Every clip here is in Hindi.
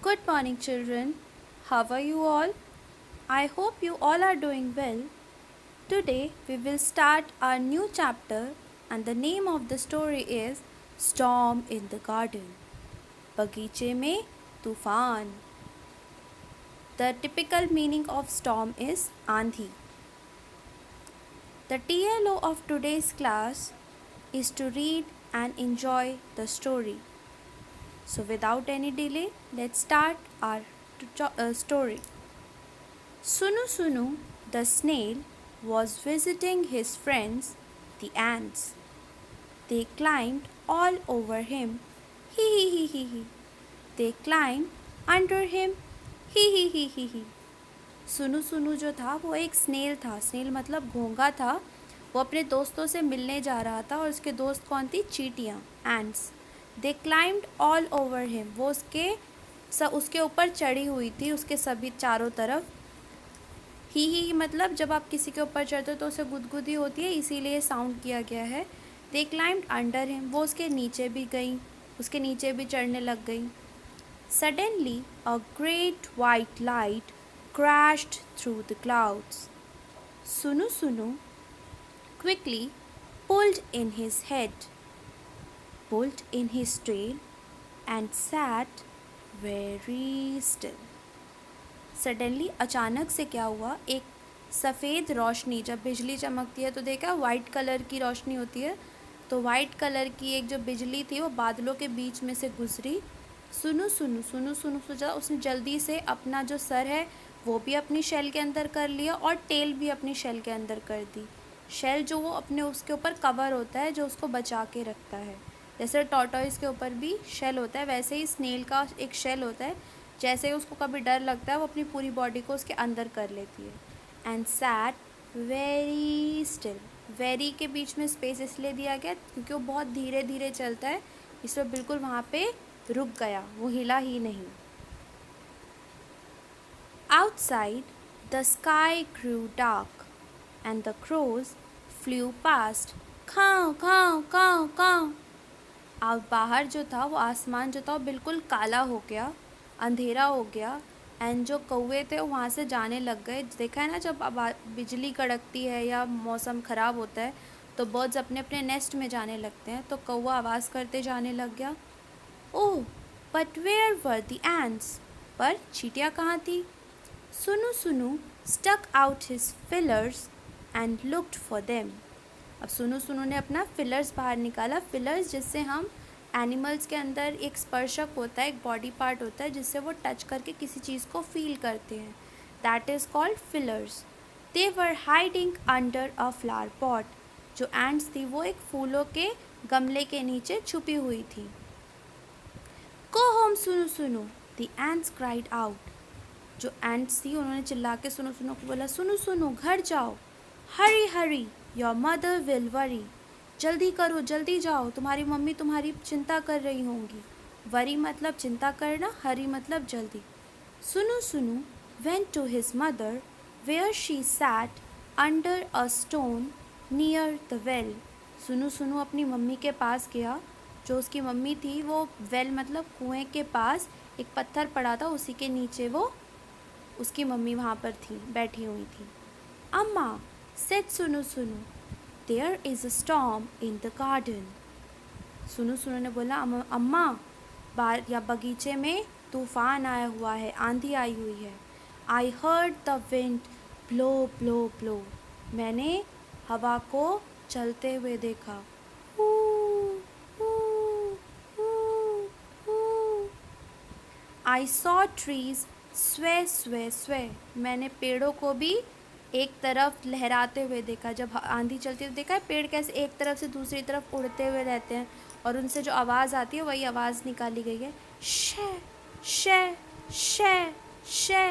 Good morning, children. How are you all? I hope you all are doing well. Today we will start our new chapter, and the name of the story is Storm in the Garden. बगीचे में तूफान. The typical meaning of storm is आंधी. The TLO of today's class is to read and enjoy the story. So without any delay, let's start our story. Sunu Sunu, the snail, was visiting his friends, the ants. They climbed all over him. Hee hee hee hee hee. They climbed under him. Hee hee hee hee hee. सुनु सुनु जो था वो एक स्नेल था. स्नेल मतलब घोंघा था. वो अपने दोस्तों से मिलने जा रहा था और उसके दोस्त कौन थी? चींटियाँ, एंट्स. दे क्लाइम्ड ऑल ओवर हिम. वो उसके ऊपर चढ़ी हुई थी, उसके सभी चारों तरफ. ही मतलब जब आप किसी के ऊपर चढ़ते हो तो उसे गुदगुदी होती है, इसीलिए साउंड किया गया है. दे क्लाइम्ड अंडर हिम. वो उसके नीचे भी गई, उसके नीचे भी चढ़ने लग गई. Suddenly a great white light crashed through the clouds. Sunu Sunu quickly pulled in his head, pulled in his tail, and sat very still. Suddenly अचानक से क्या हुआ? एक सफ़ेद रोशनी, जब बिजली चमकती है तो देखा वाइट कलर की रोशनी होती है, तो वाइट कलर की एक जो बिजली थी वो बादलों के बीच में से गुजरी. सुनु सुनु सुनु सुनु सोचा. उसने जल्दी से अपना जो सर है वो भी अपनी शेल के अंदर कर लिया और टेल भी अपनी शेल के अंदर कर दी. शेल जो वो अपने उसके ऊपर कवर होता है जो उसको बचा के रखता है. जैसे टॉर्टोइस के ऊपर भी शेल होता है, वैसे ही स्नेल का एक शेल होता है. जैसे ही उसको कभी डर लगता है वो अपनी पूरी बॉडी को उसके अंदर कर लेती है. And set very still. Very के बीच में स्पेस इसलिए दिया गया क्योंकि वो बहुत धीरे धीरे चलता है, इसलिए बिल्कुल वहाँ पे रुक गया, वो हिला ही नहीं. Outside, the sky grew dark, and the crows flew past. खाओ खाओ खाओ खाओ. अब बाहर जो था वो आसमान जो था वो बिल्कुल काला हो गया, अंधेरा हो गया. एंड जो कौवे थे वो वहाँ से जाने लग गए. देखा है ना, जब बिजली कड़कती है या मौसम ख़राब होता है तो बर्ड्स अपने अपने नेस्ट में जाने लगते हैं. तो कौवा आवाज़ करते जाने लग गया. Oh, but where were the ants. पर चींटियाँ कहाँ थी? सुनु सुनु stuck out his fillers and looked for them. अब सुनु सुनु ने अपना फिलर्स बाहर निकाला. फिलर्स जिससे हम एनिमल्स के अंदर एक स्पर्शक होता है, एक बॉडी पार्ट होता है जिससे वो टच करके किसी चीज़ को फील करते हैं. That is called fillers. They were hiding under a flower pot. जो एंट्स थी वो एक फूलों के गमले के नीचे छुपी हुई थी. गो होम सुनु सुनु, द एंट्स क्राइड आउट. जो एंट्स थी उन्होंने चिल्ला के सुनु सुनु को बोला, सुनु सुनु घर जाओ. Hari Hari, your mother will worry. जल्दी करो, जल्दी जाओ, तुम्हारी मम्मी तुम्हारी चिंता कर रही होंगी. वरी मतलब चिंता करना, हरी मतलब जल्दी. Sunu Sunu went to his mother where she sat under a stone near the well. Sunu Sunu अपनी मम्मी के पास गया. जो उसकी मम्मी थी वो वेल मतलब कुएं के पास एक पत्थर पड़ा था, उसी के नीचे वो उसकी मम्मी वहाँ पर थी, बैठी हुई थी. अम्मा said Sunu Sunu, there is a storm in the garden. Sunu Sunu ने बोला, अम्मा या बगीचे में तूफ़ान आया हुआ है, आंधी आई हुई है. I heard the wind blow blow blow. मैंने हवा को चलते हुए देखा. आई सॉ ट्रीज स्वे स्वे स्वे. मैंने पेड़ों को भी एक तरफ लहराते हुए देखा. जब आंधी चलती है तो देखा है पेड़ कैसे एक तरफ से दूसरी तरफ उड़ते हुए रहते हैं और उनसे जो आवाज़ आती है वही आवाज़ निकाली गई है. शे शे शे शे.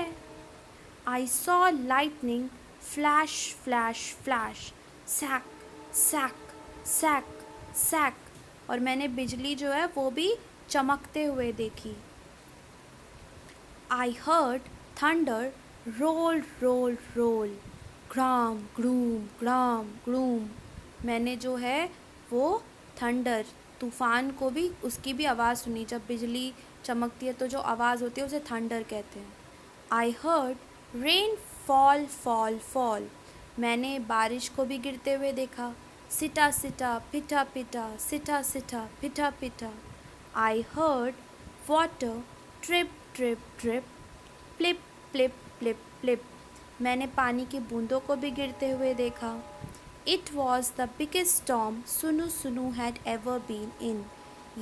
I saw lightning flash flash flash. सैक सैक सैक सैक. और मैंने बिजली जो है वो भी चमकते हुए देखी. I heard thunder roll roll roll. Gram groom gram groom. मैंने जो है वो थंडर तूफ़ान को भी उसकी भी आवाज़ सुनी. जब बिजली चमकती है तो जो आवाज़ होती है उसे थंडर कहते हैं. I heard rain fall fall fall. मैंने बारिश को भी गिरते हुए देखा. सिटा सिटा पिटा पिटा सिटा सिटा पिटा पिटा. I heard water drip drip drip plip plip plip plip. मैंने पानी की बूंदों को भी गिरते हुए देखा. It was the biggest storm सुनु सुनु हैड एवर बीन इन.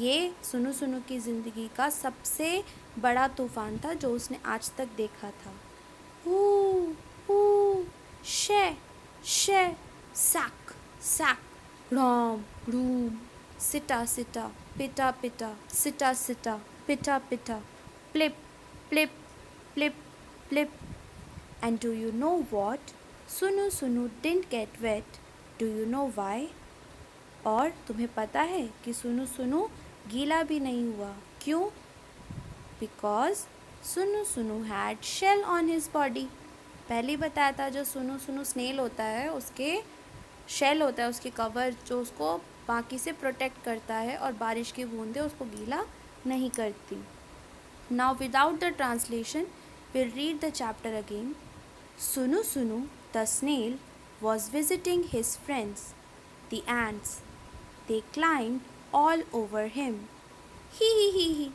ये सुनु सुनु की ज़िंदगी का सबसे बड़ा तूफान था जो उसने आज तक देखा था. हू शे शे सैक सैक ग्राम ग्रूम सिटा सिटा पिटा पिटा सिटा सिटा पिटा पिटा प्लिप plip plip प्लिप. And do you know what? Sunu Sunu didn't get wet. Do you know why? और तुम्हें पता है कि सुनु सुनु गीला भी नहीं हुआ. क्यों? Because सुनु सुनु had shell on his body. पहले ही बताया था जो सुनु सुनु स्नेल होता है उसके शेल होता है, उसके कवर जो उसको बाकी से प्रोटेक्ट करता है और बारिश की बूंदें उसको गीला नहीं करती. Now without the translation, we'll read the chapter again. Sunu Sunu, the snail, was visiting his friends, the ants. They climbed all over him. He.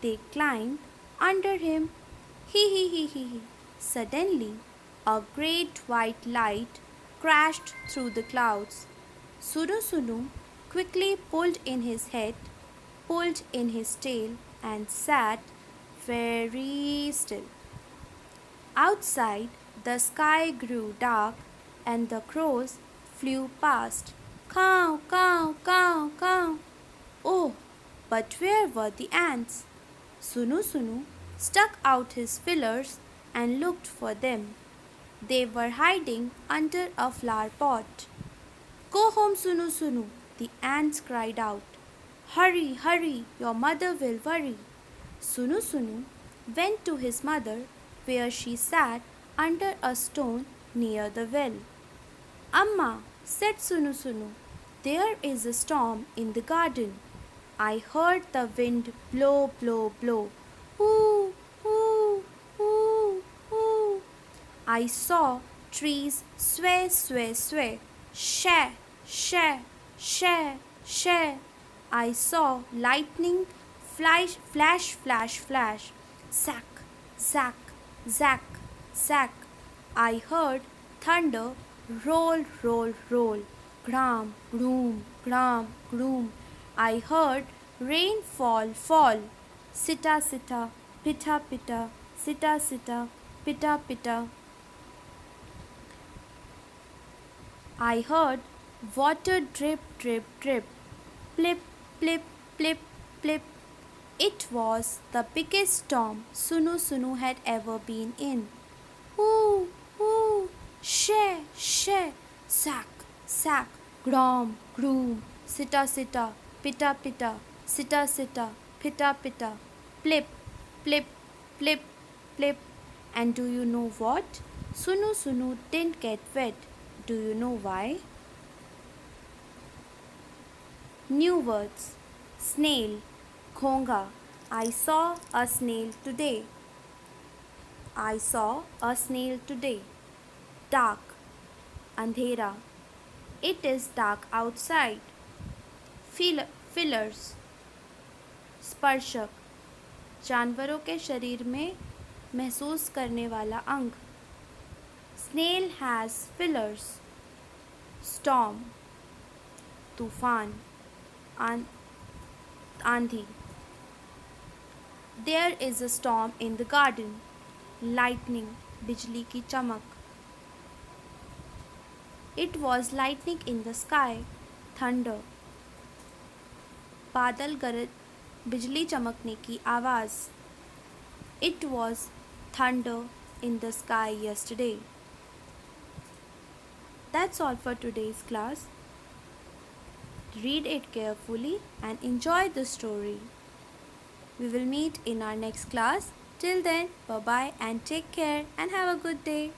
They climbed under him. He. Suddenly, a great white light crashed through the clouds. Sunu Sunu quickly pulled in his head, pulled in his tail, and sat very still. Outside, the sky grew dark and the crows flew past. Caw, caw, caw, caw. Oh, but where were the ants? Sunu Sunu stuck out his feelers and looked for them. They were hiding under a flower pot. Go home, Sunu Sunu, the ants cried out. Hurry, hurry, your mother will worry. Sunu Sunu went to his mother, where she sat under a stone near the well. Amma, said Sunu Sunu, there is a storm in the garden. I heard the wind blow, blow, blow. Hoo, hoo, hoo, hoo. I saw trees sway, sway, sway. Share, share, share, share. I saw lightning flash, flash, flash, flash. Zack, zack, zack, zack. I heard thunder roll, roll, roll. Gram, groom, gram, groom. I heard rain fall, fall. Sitta, sitta, pitta, pitta, sitta, sitta, pitta, pitta. I heard water drip, drip, drip. Plip, plip, plip, plip. It was the biggest storm Sunu Sunu had ever been in. Hoo, hoo, share, share, sack, sack, grom, groom, sitta, sitta, pitta, pitta, sitta, sitta, pitta, pitta, plip, plip, plip, plip. And do you know what? Sunu Sunu didn't get wet. Do you know why? New words. Snail, khonga. I saw a snail today. I saw a snail today. Dark, andhera. It is dark outside. Fillers, स्पर्शक, जानवरों के शरीर में महसूस करने वाला अंग. Snail has fillers. Storm, तूफान, आंधी. There is a storm in the garden. Lightning, बिजली की चमक. It was lightning in the sky. Thunder, बादल गरज, बिजली चमकने की आवाज़. It was thunder in the sky yesterday. That's all for today's class. Read it carefully and enjoy the story. We will meet in our next class. Till then, bye-bye and take care and have a good day.